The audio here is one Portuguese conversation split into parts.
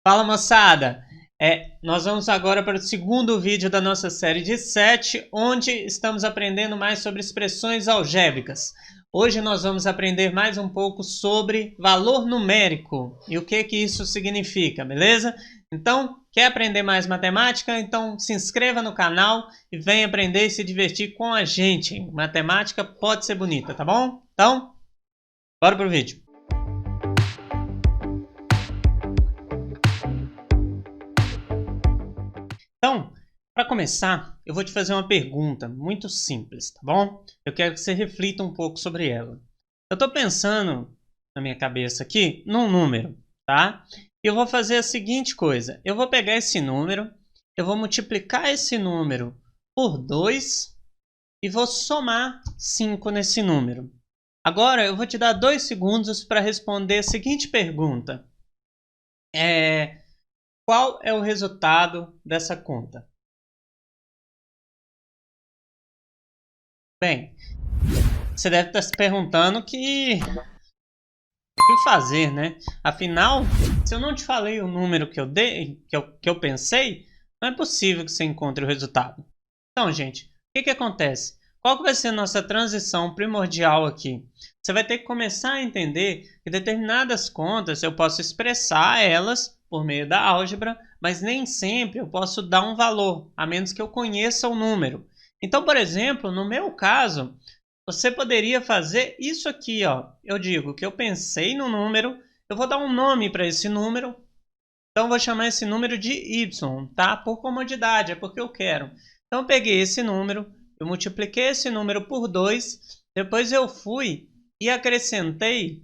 Fala, moçada! Nós vamos agora para o segundo vídeo da nossa série de 7, onde estamos aprendendo mais sobre expressões algébricas. Hoje nós vamos aprender mais um pouco sobre valor numérico e o que isso significa, beleza? Então, quer aprender mais matemática? Então se inscreva no canal e venha aprender e se divertir com a gente. Matemática pode ser bonita, tá bom? Então, bora pro vídeo. Então, para começar, eu vou te fazer uma pergunta muito simples, tá bom? Eu quero que você reflita um pouco sobre ela. Eu estou pensando na minha cabeça aqui num número, tá? E eu vou fazer a seguinte coisa. Eu vou pegar esse número, eu vou multiplicar esse número por 2 e vou somar 5 nesse número. Agora, eu vou te dar 2 segundos para responder a seguinte pergunta. Qual é o resultado dessa conta? Bem, você deve estar se perguntando o que fazer, né? Afinal, se eu não te falei o número que eu dei, que eu pensei, não é possível que você encontre o resultado. Então, gente, o que acontece? Qual que vai ser a nossa transição primordial aqui? Você vai ter que começar a entender que determinadas contas eu posso expressar elas por meio da álgebra, mas nem sempre eu posso dar um valor, a menos que eu conheça o número. Então, por exemplo, no meu caso, você poderia fazer isso aqui, ó. Eu digo que eu pensei no número, eu vou dar um nome para esse número, então eu vou chamar esse número de y, tá? Por comodidade, é porque eu quero. Então eu peguei esse número, eu multipliquei esse número por 2, depois eu fui e acrescentei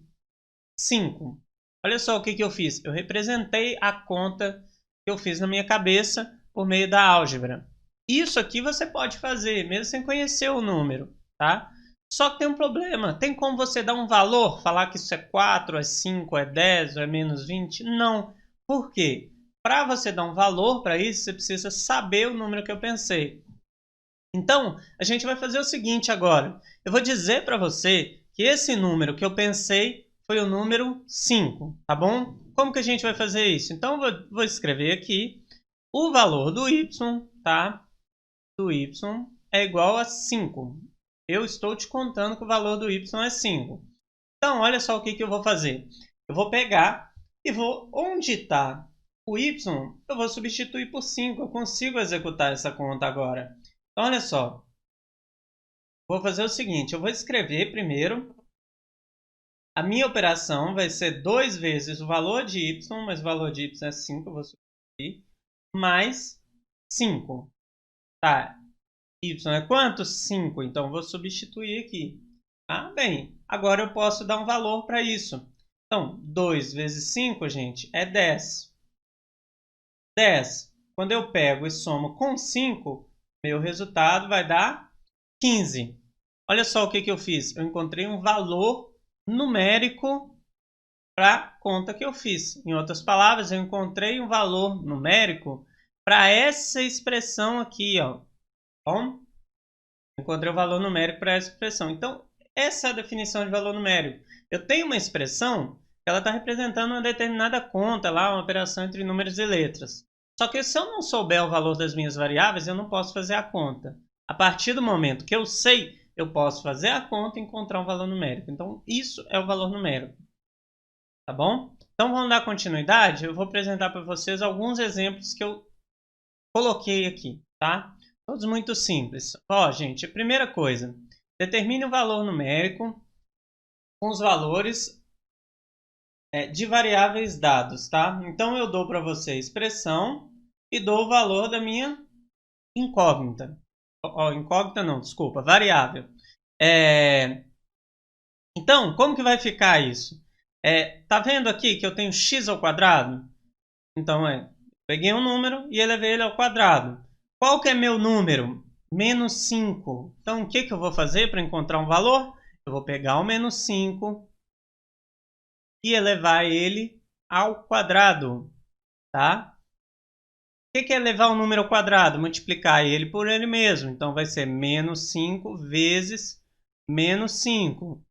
5. Olha só o que eu fiz. Eu representei a conta que eu fiz na minha cabeça por meio da álgebra. Isso aqui você pode fazer, mesmo sem conhecer o número, tá? Só que tem um problema. Tem como você dar um valor? Falar que isso é 4, é 5, é 10, ou é menos 20? Não. Por quê? Para você dar um valor para isso, você precisa saber o número que eu pensei. Então, a gente vai fazer o seguinte agora. Eu vou dizer para você que esse número que eu pensei foi o número 5, tá bom? Como que a gente vai fazer isso? Então, eu vou escrever aqui o valor do y, tá? Do y é igual a 5. Eu estou te contando que o valor do y é 5. Então, olha só o que eu vou fazer. Eu vou pegar e vou, onde está o y, eu vou substituir por 5. Eu consigo executar essa conta agora. Então, olha só. Vou fazer o seguinte, eu vou escrever primeiro. A minha operação vai ser 2 vezes o valor de y, mas o valor de y é 5, eu vou substituir, mais 5. Tá, y é quanto? 5, então eu vou substituir aqui. Ah, bem, agora eu posso dar um valor para isso. Então, 2 vezes 5, gente, é 10. 10. Quando eu pego e somo com 5, meu resultado vai dar 15. Olha só o que eu fiz. Eu encontrei um valor numérico para a conta que eu fiz. Em outras palavras, eu encontrei um valor numérico para essa expressão aqui, ó. Bom, encontrei o valor numérico para essa expressão. Então, essa é a definição de valor numérico. Eu tenho uma expressão que ela está representando uma determinada conta, lá, uma operação entre números e letras. Só que se eu não souber o valor das minhas variáveis, eu não posso fazer a conta. A partir do momento que eu sei, eu posso fazer a conta e encontrar um valor numérico. Então, isso é o valor numérico. Tá bom? Então, vamos dar continuidade. Eu vou apresentar para vocês alguns exemplos que eu coloquei aqui, tá? Todos muito simples. Ó, gente, a primeira coisa, determine o valor numérico com os valores de variáveis dados, tá? Então, eu dou para você a expressão e dou o valor da minha incógnita. Ó, incógnita não, desculpa, variável. Então, como que vai ficar isso? Tá vendo aqui que eu tenho x ao quadrado? Então, peguei um número e elevei ele ao quadrado. Qual que é meu número? Menos 5. Então, o que eu vou fazer para encontrar um valor? Eu vou pegar o menos 5 e elevar ele ao quadrado, tá? O que é elevar um número ao quadrado? Multiplicar ele por ele mesmo. Então, vai ser menos 5 vezes menos 5,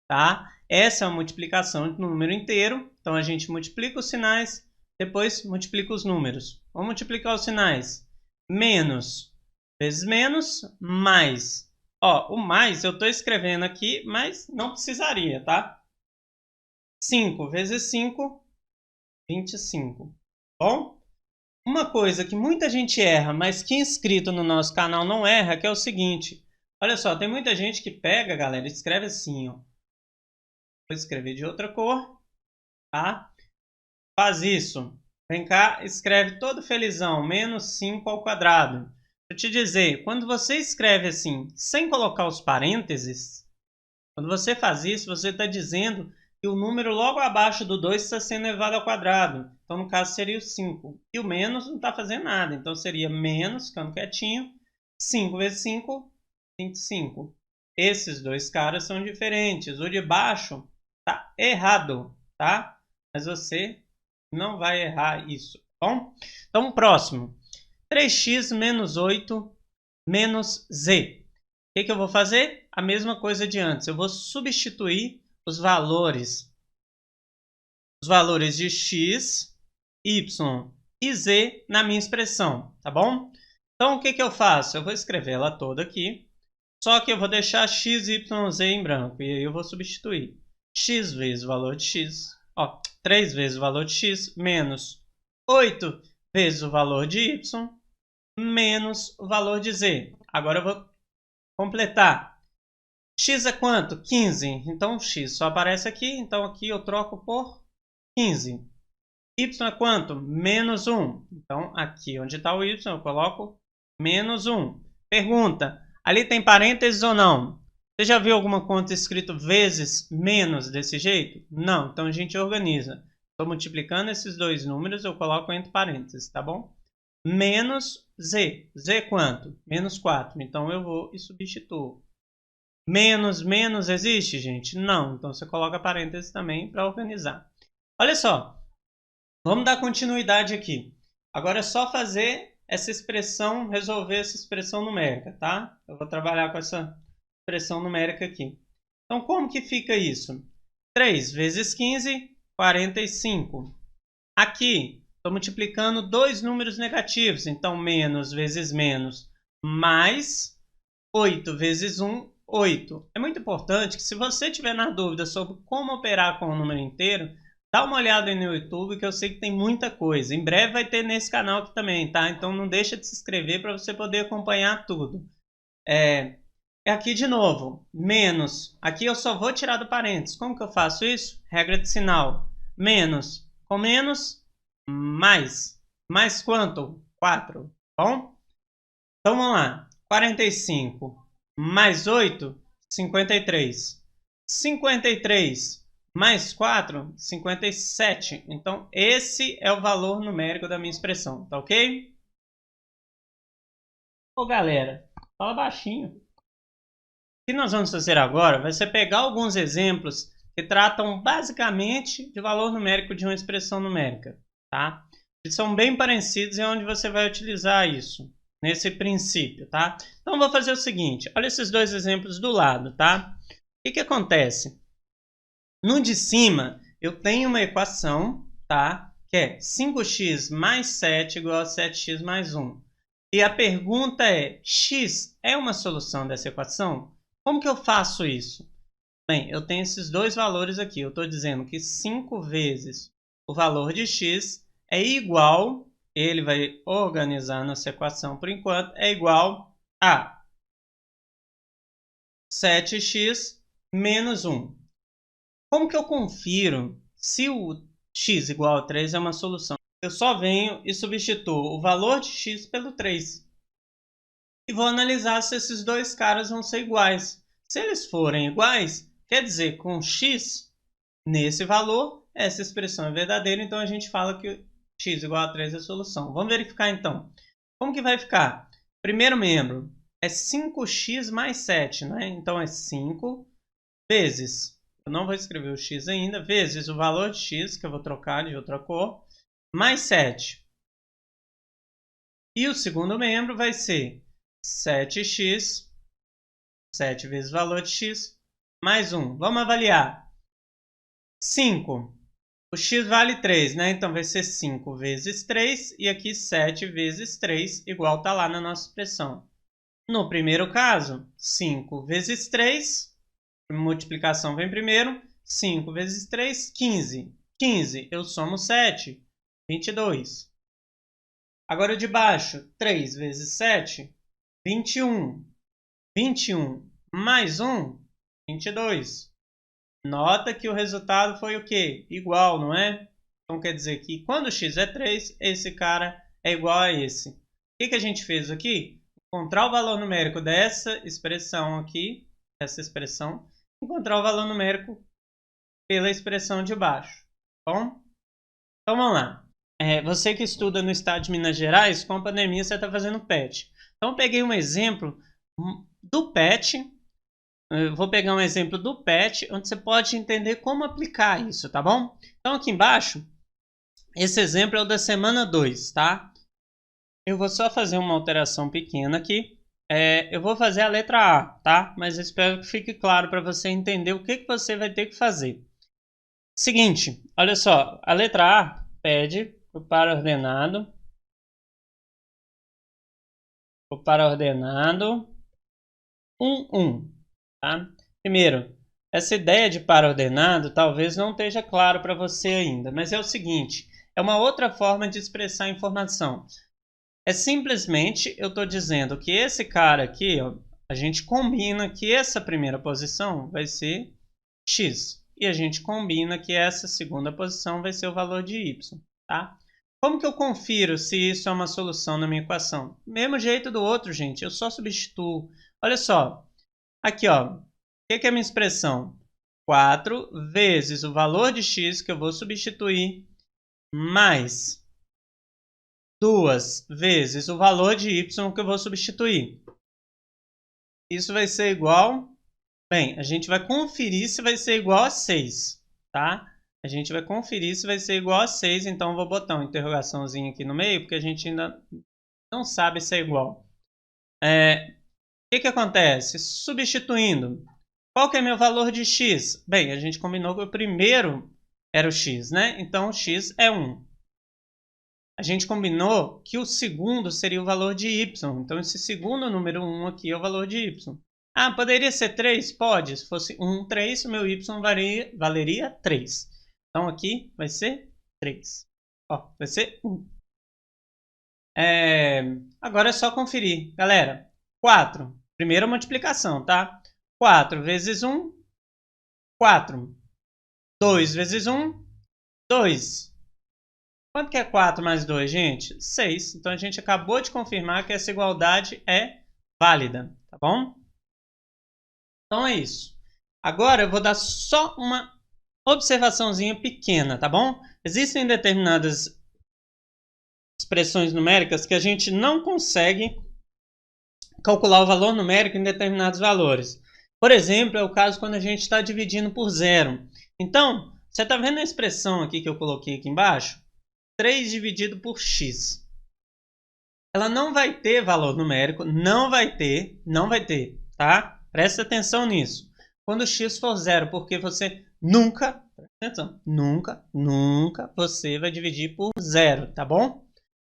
tá? Essa é uma multiplicação de um número inteiro. Então, a gente multiplica os sinais, depois multiplica os números. Vamos multiplicar os sinais. Menos vezes menos, mais. Ó, o mais eu estou escrevendo aqui, mas não precisaria, tá? 5 vezes 5, 25. Bom? Uma coisa que muita gente erra, mas que inscrito no nosso canal não erra, que é o seguinte. Olha só, tem muita gente que pega, galera, e escreve assim, ó. Vou escrever de outra cor, tá? Faz isso. Vem cá, escreve todo felizão, menos 5 ao quadrado. Deixa eu te dizer, quando você escreve assim, sem colocar os parênteses, quando você faz isso, você está dizendo que o número logo abaixo do 2 está sendo elevado ao quadrado. Então, no caso, seria o 5. E o menos não está fazendo nada. Então, seria menos, ficando quietinho, 5 vezes 5, 25. Esses dois caras são diferentes. O de baixo está errado, tá? Mas você não vai errar isso, tá bom? Então, próximo. 3x menos 8 menos z. O que eu vou fazer? A mesma coisa de antes. Eu vou substituir os valores de x, y e z na minha expressão, tá bom? Então, o que eu faço? Eu vou escrever ela toda aqui, só que eu vou deixar x, y, z em branco. E aí eu vou substituir x vezes o valor de x, ó, 3 vezes o valor de x, menos 8 vezes o valor de y, menos o valor de z. Agora eu vou completar. X é quanto? 15. Então, x só aparece aqui. Então, aqui eu troco por 15. Y é quanto? Menos 1. Então, aqui onde está o y, eu coloco menos 1. Pergunta, ali tem parênteses ou não? Você já viu alguma conta escrito vezes menos desse jeito? Não. Então, a gente organiza. Estou multiplicando esses dois números, eu coloco entre parênteses, tá bom? Menos z. Z quanto? Menos 4. Então, eu vou e substituo. Menos, menos existe, gente? Não. Então, você coloca parênteses também para organizar. Olha só. Vamos dar continuidade aqui. Agora é só fazer essa expressão, resolver essa expressão numérica, tá? Eu vou trabalhar com essa expressão numérica aqui. Então, como que fica isso? 3 vezes 15, 45. Aqui, estou multiplicando dois números negativos. Então, menos vezes menos, mais 8 vezes 1, 8. É muito importante que, se você tiver na dúvida sobre como operar com o número inteiro, dá uma olhada aí no YouTube, que eu sei que tem muita coisa. Em breve vai ter nesse canal aqui também, tá? Então não deixa de se inscrever para você poder acompanhar tudo. É aqui de novo, menos. Aqui eu só vou tirar do parênteses. Como que eu faço isso? Regra de sinal. Menos com menos, mais. Mais quanto? 4. Bom? Então vamos lá. 45 mais 8, 53. 53 mais 4, 57. Então, esse é o valor numérico da minha expressão, tá ok? Ô, galera, fala baixinho. O que nós vamos fazer agora vai ser pegar alguns exemplos que tratam basicamente de valor numérico de uma expressão numérica, tá? Eles são bem parecidos e é onde você vai utilizar isso, nesse princípio, tá? Então, vou fazer o seguinte, olha esses dois exemplos do lado, tá? O que acontece? No de cima, eu tenho uma equação, tá? Que é 5x mais 7 igual a 7x mais 1. E a pergunta é, x é uma solução dessa equação? Como que eu faço isso? Bem, eu tenho esses dois valores aqui. Eu estou dizendo que 5 vezes o valor de x é igual, ele vai organizar nessa equação por enquanto, é igual a 7x menos 1. Como que eu confiro se o x igual a 3 é uma solução? Eu só venho e substituo o valor de x pelo 3. E vou analisar se esses dois caras vão ser iguais. Se eles forem iguais, quer dizer, com x nesse valor, essa expressão é verdadeira, então a gente fala que x igual a 3 é a solução. Vamos verificar então. Como que vai ficar? Primeiro membro é 5x mais 7, né? Então é 5 vezes, eu não vou escrever o x ainda, vezes o valor de x, que eu vou trocar de outra cor, mais 7. E o segundo membro vai ser 7x, 7 vezes o valor de x, mais 1. Vamos avaliar. 5 O x vale 3, né? Então vai ser 5 vezes 3 e aqui 7 vezes 3, igual está lá na nossa expressão. No primeiro caso, 5 vezes 3, multiplicação vem primeiro, 5 vezes 3, 15. 15, eu somo 7, 22. Agora o de baixo, 3 vezes 7, 21. 21 mais 1, 22. Nota que o resultado foi o quê? Igual, não é? Então quer dizer que quando x é 3, esse cara é igual a esse. O que a gente fez aqui? Encontrar o valor numérico dessa expressão aqui, essa expressão, encontrar o valor numérico pela expressão de baixo. Tá bom? Então vamos lá. Você que estuda no estado de Minas Gerais, com a pandemia você está fazendo PET. Então eu peguei um exemplo do PET. Eu vou pegar um exemplo do PET, onde você pode entender como aplicar isso, tá bom? Então aqui embaixo, esse exemplo é o da semana 2, tá? Eu vou só fazer uma alteração pequena aqui. Eu vou fazer a letra A, tá? Mas eu espero que fique claro para você entender o que você vai ter que fazer. Seguinte, olha só, a letra A pede o par ordenado. O par ordenado 1, 1. Tá? Primeiro, essa ideia de par ordenado talvez não esteja claro para você ainda, mas é o seguinte, é uma outra forma de expressar informação. É simplesmente eu estou dizendo que esse cara aqui, ó, a gente combina que essa primeira posição vai ser x, e a gente combina que essa segunda posição vai ser o valor de y. Tá? Como que eu confiro se isso é uma solução na minha equação? Mesmo jeito do outro, gente, eu só substituo. Olha só. Aqui, ó, o que é a minha expressão? 4 vezes o valor de x que eu vou substituir, mais 2 vezes o valor de y que eu vou substituir. Isso vai ser igual... Bem, a gente vai conferir se vai ser igual a 6, tá? A gente vai conferir se vai ser igual a 6, então eu vou botar uma interrogaçãozinha aqui no meio, porque a gente ainda não sabe se é igual. O que acontece? Substituindo, qual que é meu valor de x? Bem, a gente combinou que o primeiro era o x, né? Então, o x é 1. A gente combinou que o segundo seria o valor de y. Então, esse segundo número 1 aqui é o valor de y. Ah, poderia ser 3? Pode. Se fosse 1, 3, o meu y valeria 3. Então, aqui vai ser 3. Ó, vai ser 1. Agora é só conferir. Galera, 4. Primeira multiplicação, tá? 4 vezes 1, 4. 2 vezes 1, 2. Quanto que é 4 mais 2, gente? 6. Então, a gente acabou de confirmar que essa igualdade é válida, tá bom? Então, é isso. Agora, eu vou dar só uma observaçãozinha pequena, tá bom? Existem determinadas expressões numéricas que a gente não consegue calcular o valor numérico em determinados valores. Por exemplo, é o caso quando a gente está dividindo por zero. Então, você está vendo a expressão aqui que eu coloquei aqui embaixo? 3 dividido por x. Ela não vai ter valor numérico, não vai ter, tá? Presta atenção nisso. Quando x for zero, porque você nunca, presta atenção, nunca você vai dividir por zero, tá bom?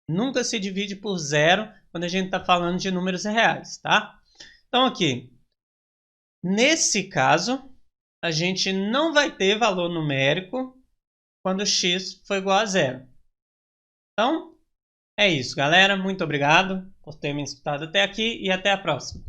Nunca se divide por zero quando a gente está falando de números reais, tá? Então aqui, nesse caso, a gente não vai ter valor numérico quando x for igual a zero. Então, é isso, galera. Muito obrigado por ter me escutado até aqui e até a próxima.